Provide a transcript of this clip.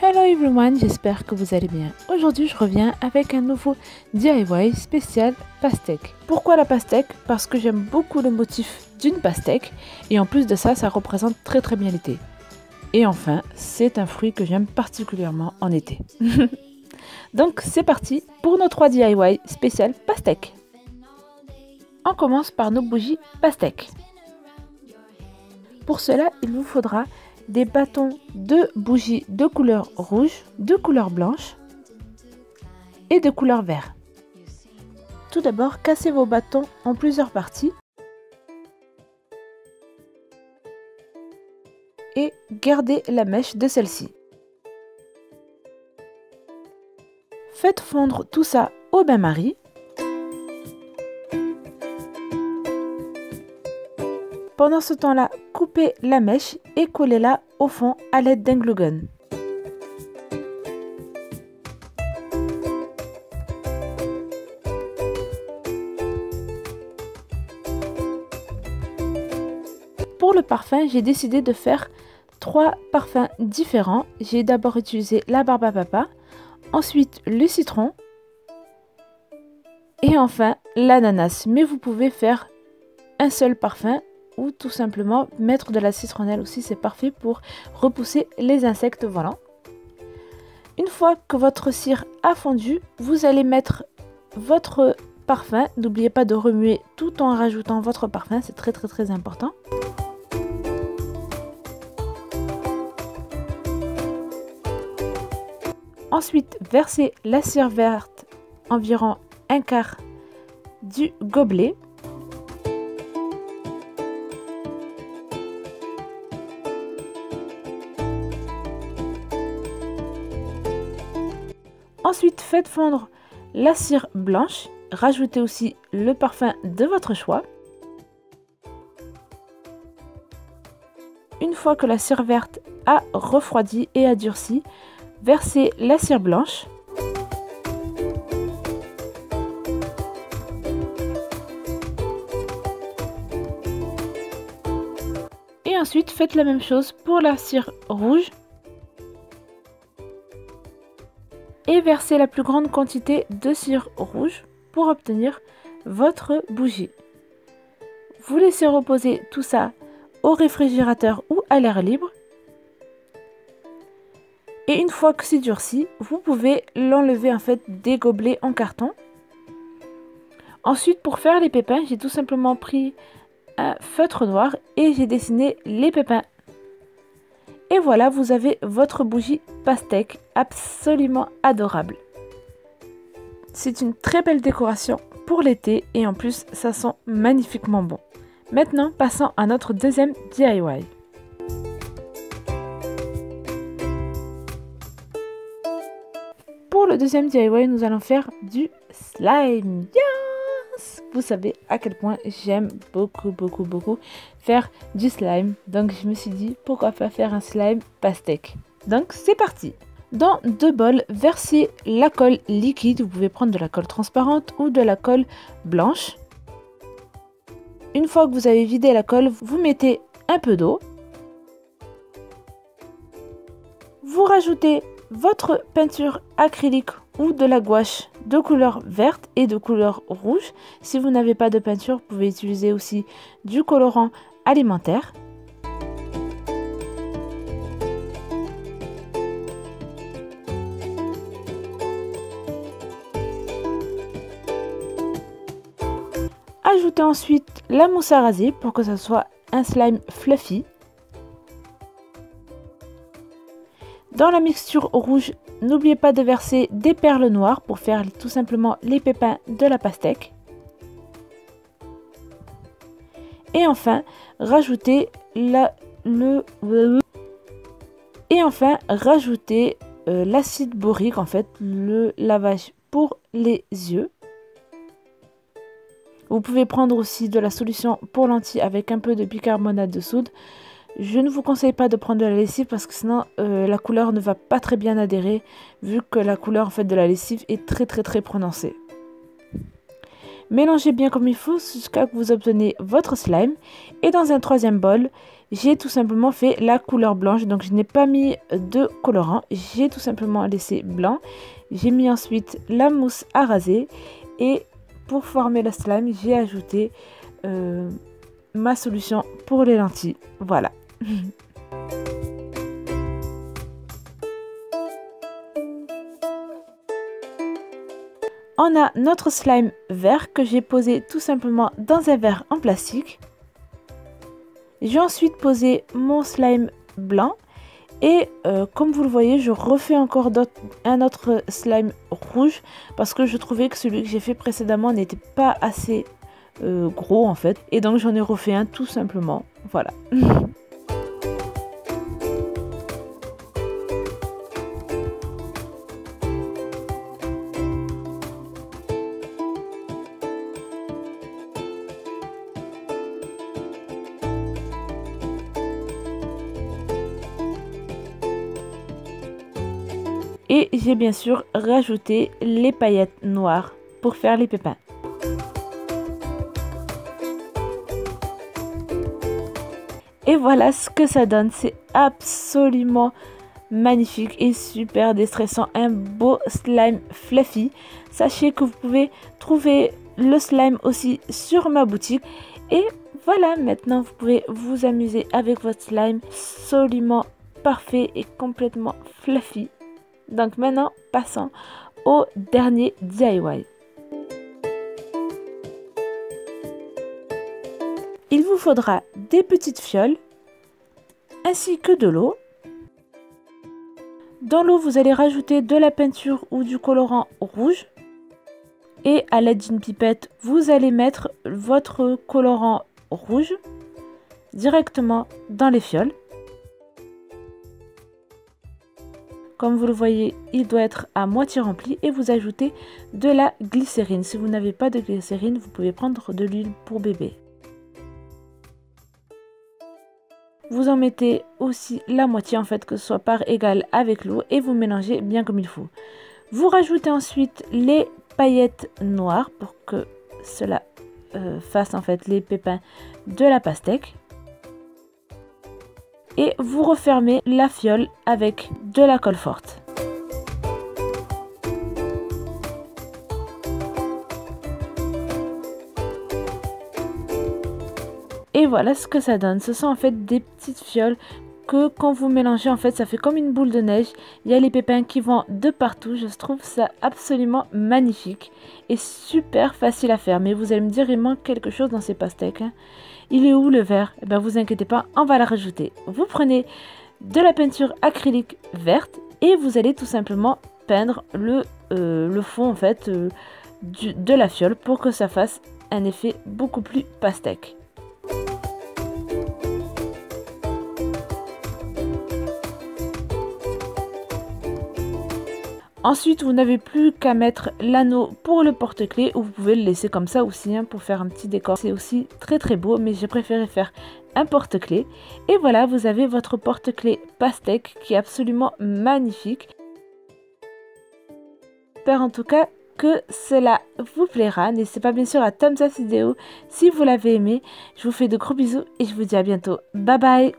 Hello everyone, j'espère que vous allez bien. Aujourd'hui, je reviens avec un nouveau DIY spécial pastèque. Pourquoi la pastèque? Parce que j'aime beaucoup le motif d'une pastèque et en plus de ça, ça représente très bien l'été. Et enfin, c'est un fruit que j'aime particulièrement en été. Donc c'est parti pour nos 3 DIY spécial pastèque. On commence par nos bougies pastèque. Pour cela, il vous faudra des bâtons de bougies de couleur rouge, de couleur blanche et de couleur vert. Tout d'abord, cassez vos bâtons en plusieurs parties et gardez la mèche de celle-ci. Faites fondre tout ça au bain-marie. Pendant ce temps-là, coupez la mèche et collez-la au fond à l'aide d'un glue gun. Pour le parfum, j'ai décidé de faire 3 parfums différents. J'ai d'abord utilisé la barbe à papa, ensuite le citron et enfin l'ananas. Mais vous pouvez faire un seul parfum ou tout simplement mettre de la citronnelle aussi, c'est parfait pour repousser les insectes volants. Une fois que votre cire a fondu, vous allez mettre votre parfum. N'oubliez pas de remuer tout en rajoutant votre parfum, c'est très important. Ensuite, versez la cire verte environ un quart du gobelet. Ensuite, faites fondre la cire blanche. Rajoutez aussi le parfum de votre choix. Une fois que la cire verte a refroidi et a durci, versez la cire blanche. Et ensuite, faites la même chose pour la cire rouge. Et versez la plus grande quantité de cire rouge pour obtenir votre bougie. Vous laissez reposer tout ça au réfrigérateur ou à l'air libre. Et une fois que c'est durci, vous pouvez l'enlever en fait des gobelets en carton. Ensuite, pour faire les pépins, j'ai tout simplement pris un feutre noir et j'ai dessiné les pépins. Et voilà, vous avez votre bougie pastèque absolument adorable. C'est une très belle décoration pour l'été et en plus, ça sent magnifiquement bon. Maintenant, passons à notre deuxième DIY. Pour le deuxième DIY, nous allons faire du slime. Yes! Vous savez à quel point j'aime beaucoup faire du slime. Donc je me suis dit pourquoi pas faire un slime pastèque. Donc c'est parti. Dans 2 bols, versez la colle liquide. Vous pouvez prendre de la colle transparente ou de la colle blanche. Une fois que vous avez vidé la colle, vous mettez un peu d'eau. Vous rajoutez votre peinture acrylique ou de la gouache de couleur verte et de couleur rouge. Si vous n'avez pas de peinture, vous pouvez utiliser aussi du colorant alimentaire. Ajoutez ensuite la mousse à raser pour que ce soit un slime fluffy. Dans la mixture rouge, n'oubliez pas de verser des perles noires pour faire tout simplement les pépins de la pastèque. Et enfin, rajoutez l'acide borique, en fait, le lavage pour les yeux. Vous pouvez prendre aussi de la solution pour lentilles avec un peu de bicarbonate de soude. Je ne vous conseille pas de prendre de la lessive parce que sinon la couleur ne va pas très bien adhérer vu que la couleur en fait de la lessive est très prononcée. Mélangez bien comme il faut jusqu'à ce que vous obtenez votre slime. Et dans un troisième bol, j'ai tout simplement fait la couleur blanche. Donc je n'ai pas mis de colorant, j'ai tout simplement laissé blanc. J'ai mis ensuite la mousse à raser. Et pour former le slime, j'ai ajouté ma solution pour les lentilles. Voilà. On a notre slime vert que j'ai posé tout simplement dans un verre en plastique. J'ai ensuite posé mon slime blanc et comme vous le voyez, je refais encore un autre slime rouge parce que je trouvais que celui que j'ai fait précédemment n'était pas assez gros en fait. Et donc j'en ai refait un tout simplement. Voilà. Et j'ai bien sûr rajouté les paillettes noires pour faire les pépins. Et voilà ce que ça donne, c'est absolument magnifique et super déstressant, un beau slime fluffy. Sachez que vous pouvez trouver le slime aussi sur ma boutique. Et voilà, maintenant vous pouvez vous amuser avec votre slime absolument parfait et complètement fluffy. Donc maintenant, passons au dernier DIY. Il vous faudra des petites fioles ainsi que de l'eau. Dans l'eau, vous allez rajouter de la peinture ou du colorant rouge. Et à l'aide d'une pipette, vous allez mettre votre colorant rouge directement dans les fioles. Comme vous le voyez, il doit être à moitié rempli et vous ajoutez de la glycérine. Si vous n'avez pas de glycérine, vous pouvez prendre de l'huile pour bébé. Vous en mettez aussi la moitié en fait, que ce soit par égal avec l'eau et vous mélangez bien comme il faut. Vous rajoutez ensuite les paillettes noires pour que cela fasse en fait les pépins de la pastèque. Et vous refermez la fiole avec de la colle forte. Et voilà ce que ça donne. Ce sont en fait des petites fioles que quand vous mélangez, en fait, ça fait comme une boule de neige. Il y a les pépins qui vont de partout. Je trouve ça absolument magnifique et super facile à faire. Mais vous allez me dire, il manque quelque chose dans ces pastèques, hein. Il est où le vert? Eh bien, vous inquiétez pas, on va la rajouter. Vous prenez de la peinture acrylique verte et vous allez tout simplement peindre le fond en fait de la fiole pour que ça fasse un effet beaucoup plus pastèque. Ensuite, vous n'avez plus qu'à mettre l'anneau pour le porte-clés ou vous pouvez le laisser comme ça aussi hein, pour faire un petit décor. C'est aussi très très beau, mais j'ai préféré faire un porte-clés. Et voilà, vous avez votre porte-clés pastèque qui est absolument magnifique. J'espère en tout cas que cela vous plaira. N'hésitez pas bien sûr à thumbs up cette vidéo si vous l'avez aimé. Je vous fais de gros bisous et je vous dis à bientôt. Bye bye.